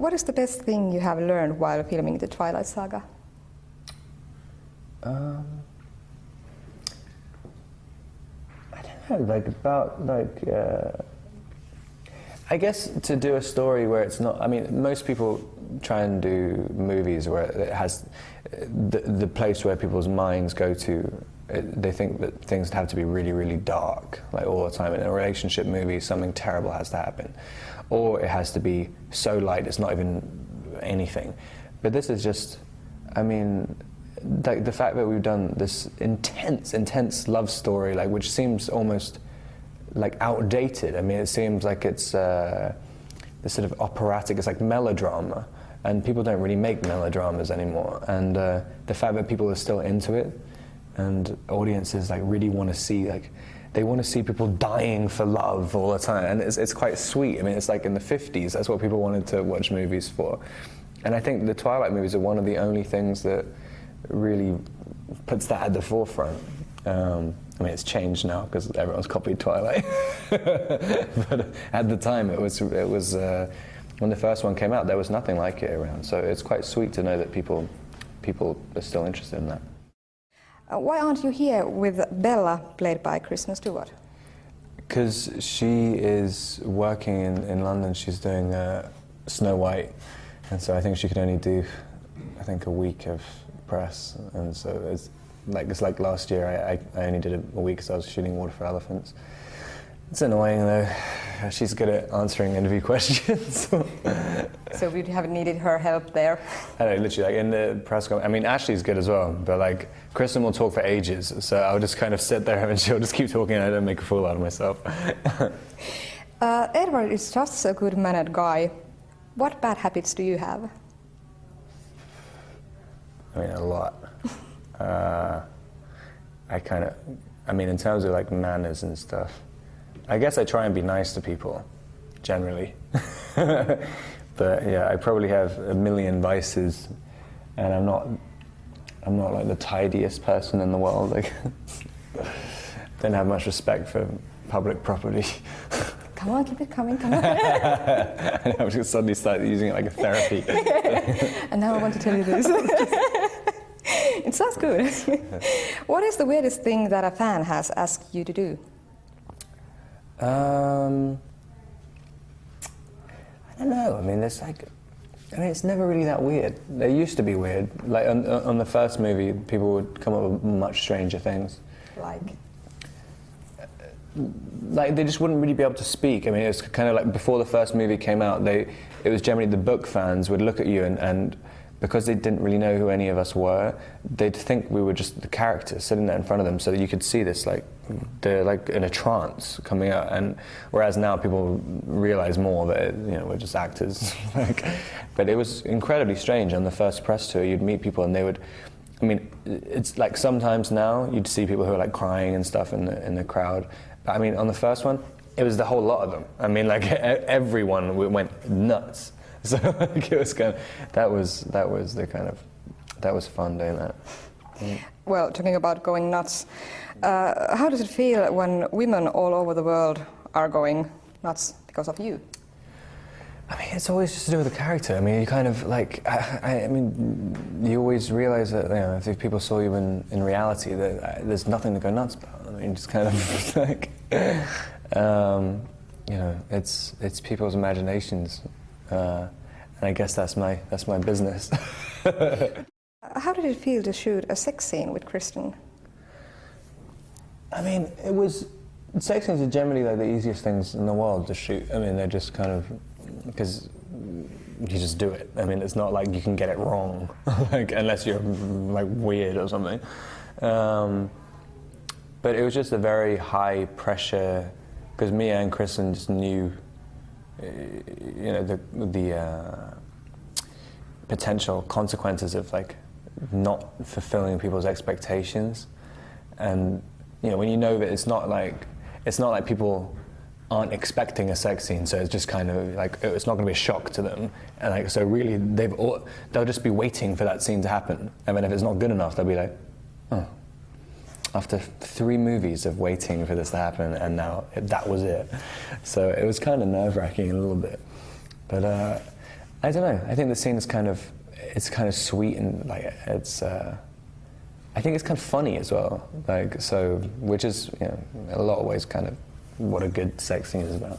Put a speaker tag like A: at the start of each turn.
A: What is the best thing you have learned while filming the Twilight Saga?
B: I don't know, I guess to do a story where it's not, I mean, most people try and do movies where it has the place where people's minds go to. They think that things have to be really, really dark, like all the time. In a relationship movie, something terrible has to happen. Or it has to be so light, it's not even anything. But this is just, I mean, like the fact that we've done this intense love story, like which seems almost like outdated. I mean, it seems like it's this sort of operatic, it's like melodrama. And people don't really make melodramas anymore. And the fact that people are still into it, and audiences like really want to see, like, they want to see people dying for love all the time, and it's quite sweet. I mean, it's like in the 50s, that's what people wanted to watch movies for. And I think the Twilight movies are one of the only things that really puts that at the forefront. I mean, it's changed now because everyone's copied Twilight. But at the time, it was when the first one came out, there was nothing like it around. So it's quite sweet to know that people are still interested in that.
A: Why aren't you here with Bella, played by Kristen Stewart?
B: Because she is working in London. She's doing Snow White, and so I think she could only do, I think, a week of press. And so it's like last year, I only did a week because I was shooting Water for Elephants. It's annoying though. She's good at answering interview questions.
A: So we haven't needed her help there?
B: I know, literally, like in the press conference, I mean, Ashley's good as well, but like, Kristen will talk for ages, so I'll just kind of sit there and she'll just keep talking and I don't make a fool out of myself.
A: Edward is just a good-mannered guy. What bad habits do you have?
B: I mean, a lot. I mean, in terms of like manners and stuff, I guess I try and be nice to people, generally. But yeah, I probably have a million vices, and I'm not like the tidiest person in the world. Like, don't have much respect for public property.
A: Come on, keep it coming, come on.
B: And I just suddenly started using it like a therapy.
A: And now I want to tell you this. It sounds good. What is the weirdest thing that a fan has asked you to do?
B: I don't know. I mean, it's never really that weird. They used to be weird. Like on the first movie, people would come up with much stranger things. Like they just wouldn't really be able to speak. I mean, it was kind of like before the first movie came out, it was generally the book fans would look at you and because they didn't really know who any of us were, they'd think we were just the characters sitting there in front of them, so that you could see this, like, they're like in a trance coming out. And whereas now people realize more that, you know, we're just actors. But it was incredibly strange. On the first press tour, you'd meet people and they would, I mean, it's like sometimes now you'd see people who are like crying and stuff in the crowd. But I mean, on the first one, it was the whole lot of them. I mean, like everyone went nuts. So like, it was kind of, that was fun doing that.
A: Well, talking about going nuts, how does it feel when women all over the world are going nuts because of you?
B: I mean, it's always just to do with the character. I mean, you kind of like, I mean, you always realize that, you know, if people saw you in reality, that there's nothing to go nuts about. I mean, just kind of like, you know, it's people's imaginations. And I guess that's my business.
A: How did it feel to shoot a sex scene with Kristen?
B: I mean, sex scenes are generally like the easiest things in the world to shoot. I mean, they're just kind of, because you just do it. I mean, it's not like you can get it wrong, like, unless you're like weird or something. But it was just a very high pressure, because Mia and Kristen just knew, you know, the potential consequences of like not fulfilling people's expectations. And you know, when you know that it's not like people aren't expecting a sex scene, so it's just kind of like, it's not going to be a shock to them, and like, so really they'll just be waiting for that scene to happen, and then if it's not good enough, they'll be like, oh, after 3 movies of waiting for this to happen, and now that was it. So it was kind of nerve-wracking a little bit, but I don't know. I think the scene is kind of sweet and like it's. I think it's kind of funny as well. Like so, which is in a lot of ways kind of what a good sex scene is about.